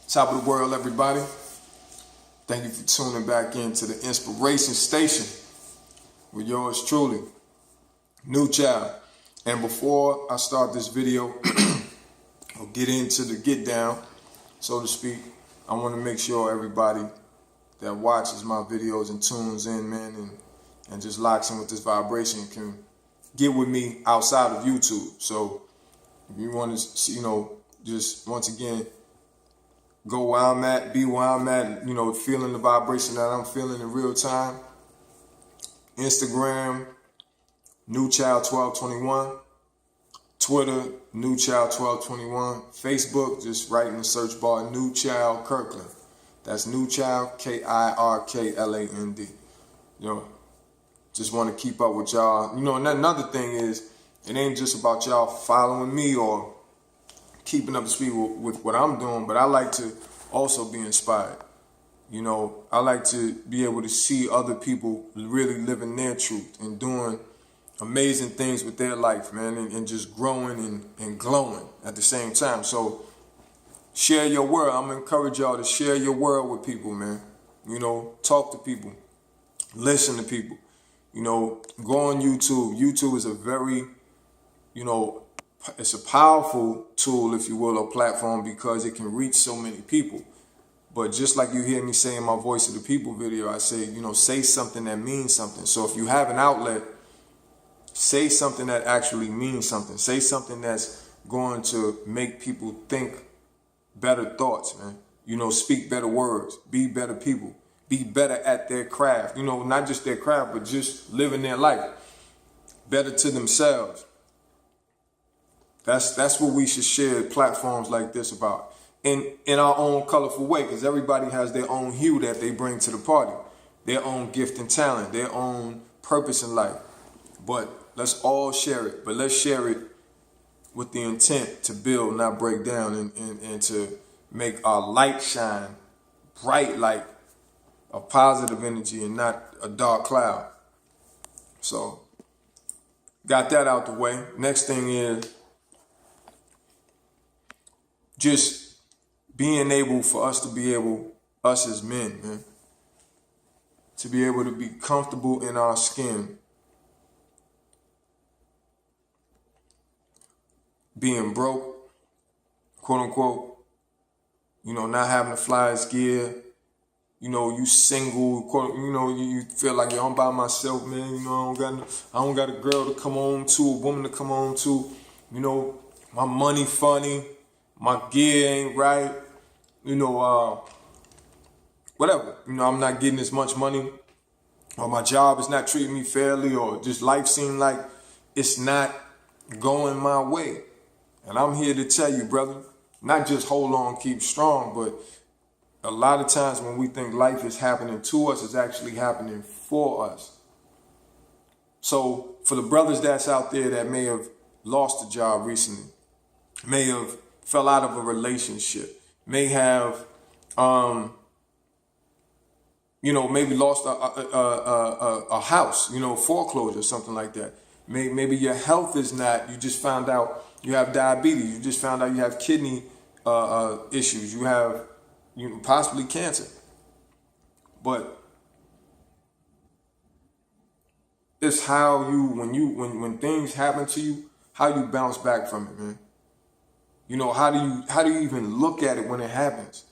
Top of the world, everybody. Thank you for tuning back into the Inspiration Station with yours truly, New Child. And before I start this video, or get into the get down, so to speak, I want to make sure everybody that watches my videos and tunes in, man, and just locks in with this vibration can get with me outside of YouTube. So if you want to, just once again, go where I'm at, be where I'm at, feeling the vibration that I'm feeling in real time. Instagram, New Child 1221. Twitter, New Child 1221. Facebook, just write in the search bar, New Child Kirkland. That's New Child, Kirkland. Just want to keep up with y'all. And another thing is, it ain't just about y'all following me or keeping up to speed with what I'm doing, but I like to also be inspired. I like to be able to see other people really living their truth and doing amazing things with their life, man, and just growing and glowing at the same time. So share your world. I'm going to encourage y'all to share your world with people, man. Talk to people, listen to people, go on YouTube. YouTube is a very, it's a powerful tool, if you will, or platform, because it can reach so many people. But just like you hear me say in my Voice of the People video, I say, say something that means something. So if you have an outlet, say something that actually means something. Say something that's going to make people think better thoughts, man. Speak better words, be better people, be better at their craft. Not just their craft, but just living their life better to themselves. That's what we should share platforms like this about in our own colorful way, because everybody has their own hue that they bring to the party, their own gift and talent, their own purpose in life. But let's all share it. But let's share it with the intent to build, not break down, and to make our light shine bright like a positive energy and not a dark cloud. So, got that out the way. Next thing is just being able for us to be able, us as men, man, to be able to be comfortable in our skin, being broke, quote unquote, not having the flyest gear, you single, quote, you feel like, I'm by myself, man, I don't got a girl to come home to, a woman to come home to, my money funny, my gear ain't right, whatever, I'm not getting as much money, or my job is not treating me fairly, or just life seems like it's not going my way. And I'm here to tell you, brother, not just hold on, keep strong, but a lot of times when we think life is happening to us, it's actually happening for us. So for the brothers that's out there that may have lost a job recently, may have fell out of a relationship, may have, maybe lost a house, foreclosure, something like that. Maybe your health is not, you just found out you have diabetes, you just found out you have kidney issues, you have possibly cancer. But it's how you, when things happen to you, how you bounce back from it, man. How do you even look at it when it happens?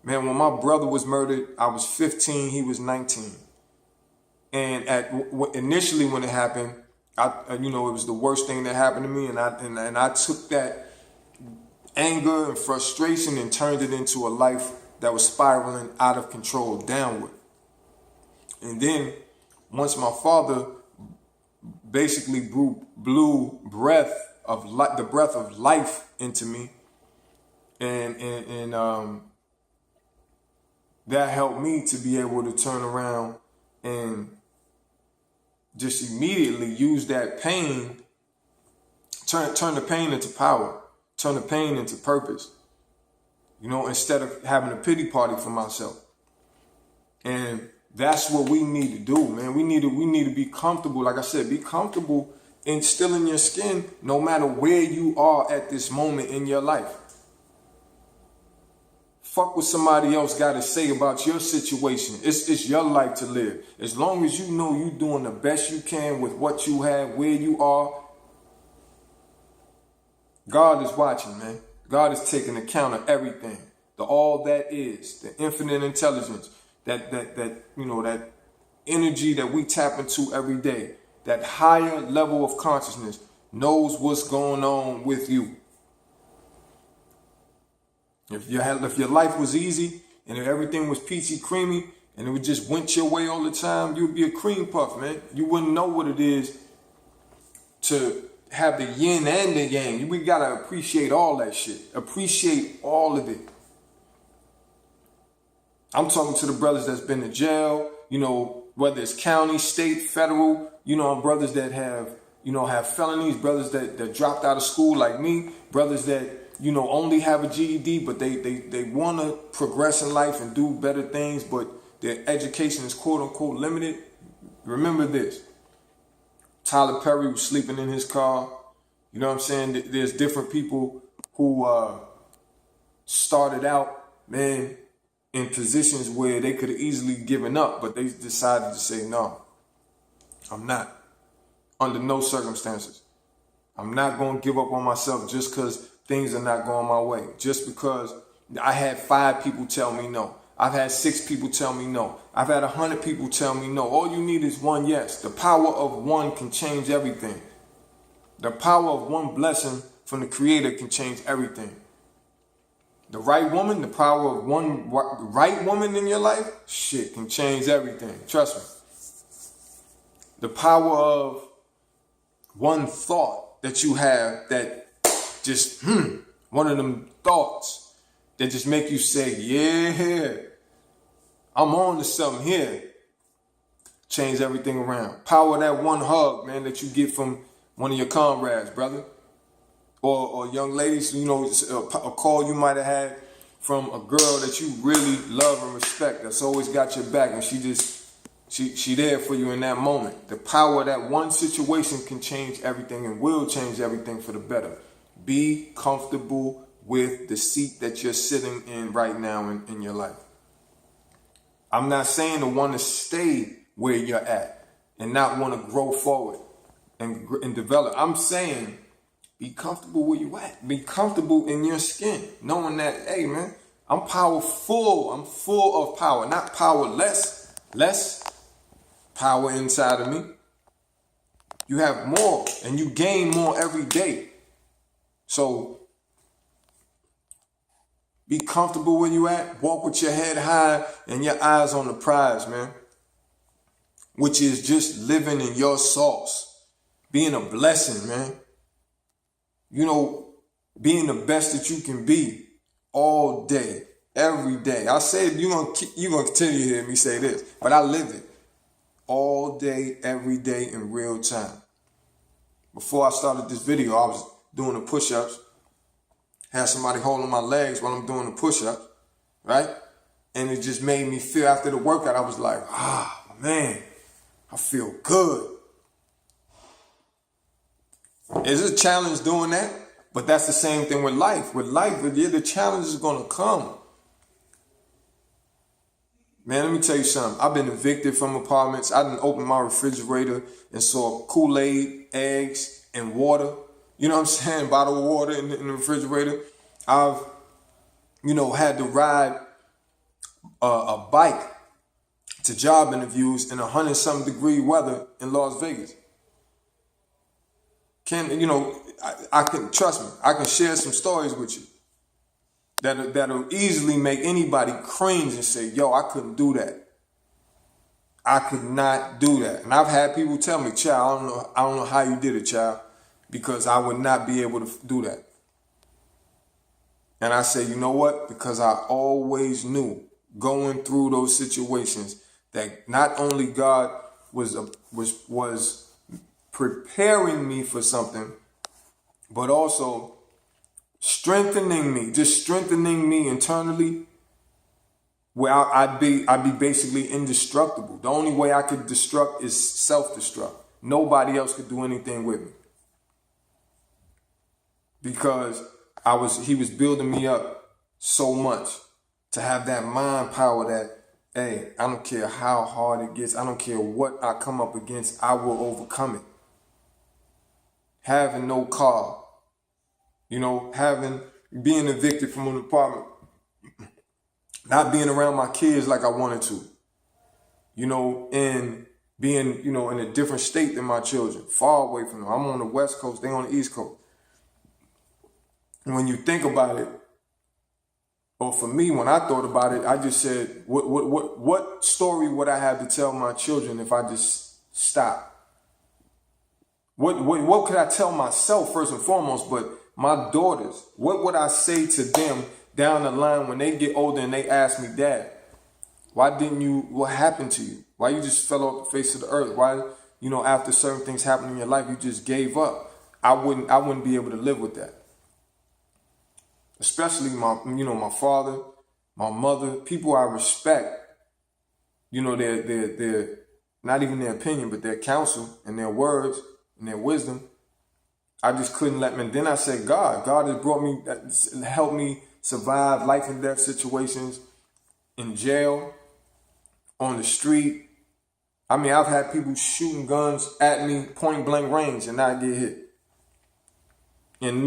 Man, when my brother was murdered, I was 15, he was 19. And initially when it happened, it was the worst thing that happened to me, and I took that anger and frustration and turned it into a life that was spiraling out of control downward. And then once my father basically blew the breath of life into me, and that helped me to be able to turn around and just immediately use that pain, turn the pain into power, turn the pain into purpose, instead of having a pity party for myself. And that's what we need to do, man. We need to be comfortable. Like I said, be comfortable in still in your skin, no matter where you are at this moment in your life. Fuck what somebody else got to say about your situation. It's your life to live. As long as you know you're doing the best you can with what you have, where you are, God is watching, man. God is taking account of everything. The all that is, the infinite intelligence, that energy that we tap into every day, that higher level of consciousness knows what's going on with you. If your life was easy and if everything was peachy creamy and it just went your way all the time, you'd be a cream puff, man. You wouldn't know what it is to have the yin and the yang. We gotta appreciate all that shit. Appreciate all of it. I'm talking to the brothers that's been to jail, whether it's county, state, federal, brothers that have felonies, brothers that dropped out of school like me, brothers that, only have a GED, but they want to progress in life and do better things, but their education is quote unquote limited. Remember this. Tyler Perry was sleeping in his car. You know what I'm saying? There's different people who started out, man, in positions where they could have easily given up, but they decided to say, no, I'm not. Under no circumstances. I'm not going to give up on myself just because things are not going my way. Just because I had 5 people tell me no. I've had 6 people tell me no. I've had 100 people tell me no. All you need is one yes. The power of one can change everything. The power of one blessing from the Creator can change everything. The right woman, the power of one right woman in your life, shit, can change everything. Trust me. The power of one thought that you have that just, one of them thoughts that just make you say, yeah, I'm on to something here. Change everything around. Power of that one hug, man, that you get from one of your comrades, brother. Or young ladies, a call you might have had from a girl that you really love and respect, that's always got your back, and she there for you in that moment. The power of that one situation can change everything and will change everything for the better. Be comfortable with the seat that you're sitting in right now in your life. I'm not saying to want to stay where you're at and not want to grow forward and develop. I'm saying be comfortable where you at. Be comfortable in your skin, knowing that, hey, man, I'm powerful. I'm full of power, not powerless. Less power inside of me. You have more and you gain more every day. So be comfortable where you at. Walk with your head high and your eyes on the prize, man. Which is just living in your sauce. Being a blessing, man. Being the best that you can be all day, every day. I said you're gonna continue to hear me say this, but I live it all day, every day in real time. Before I started this video, I was doing the push-ups. Had somebody holding my legs while I'm doing the push-ups, right? And it just made me feel, after the workout, I was like, man, I feel good. It's a challenge doing that, but that's the same thing with life. With life, the challenge is going to come. Man, let me tell you something. I've been evicted from apartments. I didn't open my refrigerator and saw Kool-Aid, eggs, and water. You know what I'm saying? Bottled water in the refrigerator. I've, had to ride a bike to job interviews in 100-something degree weather in Las Vegas. I can, trust me, I can share some stories with you that'll easily make anybody cringe and say, yo, I couldn't do that. I could not do that. And I've had people tell me, child, I don't know how you did it, child, because I would not be able to do that. And I say, you know what? Because I always knew going through those situations that not only God was preparing me for something, but also strengthening me internally, where I'd be basically indestructible. The only way I could destruct is self-destruct. Nobody else could do anything with me. Because he was building me up so much. To have that mind power that, hey, I don't care how hard it gets. I don't care what I come up against. I will overcome it. Having no car, being evicted from an apartment, not being around my kids like I wanted to, and being, in a different state than my children, far away from them. I'm on the West Coast, they on the East Coast. And when you think about it, or for me, when I thought about it, I just said, what story would I have to tell my children if I just stopped? What could I tell myself first and foremost, but my daughters? What would I say to them down the line when they get older and they ask me, Dad, what happened to you? Why you just fell off the face of the earth? Why, after certain things happened in your life, you just gave up? I wouldn't be able to live with that. Especially my father, my mother, people I respect, their not even their opinion, but their counsel and their words and their wisdom. I just couldn't let me. And then I said, God has brought me, helped me survive life and death situations, in jail, on the street. I mean, I've had people shooting guns at me, point blank range, and not get hit. And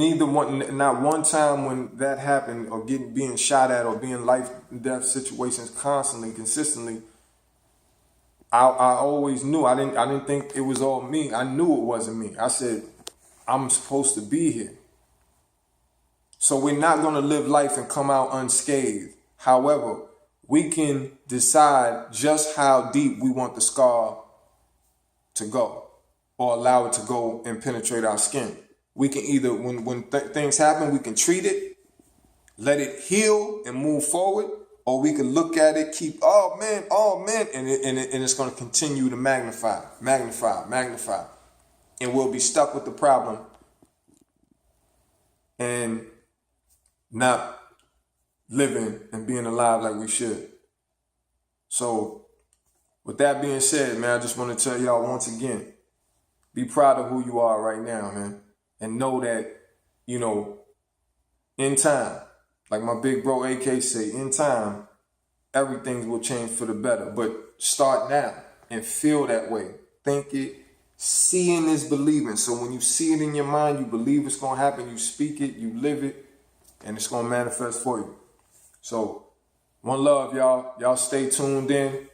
not one time when that happened, or being shot at, or being life and death situations constantly, consistently, I always knew. I didn't think it was all me. I knew it wasn't me. I said, I'm supposed to be here. So we're not going to live life and come out unscathed. However, we can decide just how deep we want the scar to go, or allow it to go and penetrate our skin. We can either, when things happen, we can treat it, let it heal and move forward, or we can look at it, keep, oh man, and it's going to continue to magnify. And we'll be stuck with the problem and not living and being alive like we should. So with that being said, man, I just want to tell y'all once again, be proud of who you are right now, man. And know that, in time, like my big bro AK say, in time, everything will change for the better. But start now and feel that way. Think it. Seeing is believing. So when you see it in your mind, you believe it's going to happen. You speak it, you live it, and it's going to manifest for you. So one love, y'all. Y'all stay tuned in.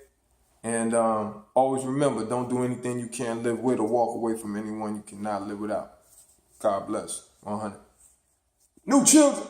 And always remember, don't do anything you can't live with, or walk away from anyone you cannot live without. God bless. 100. New children.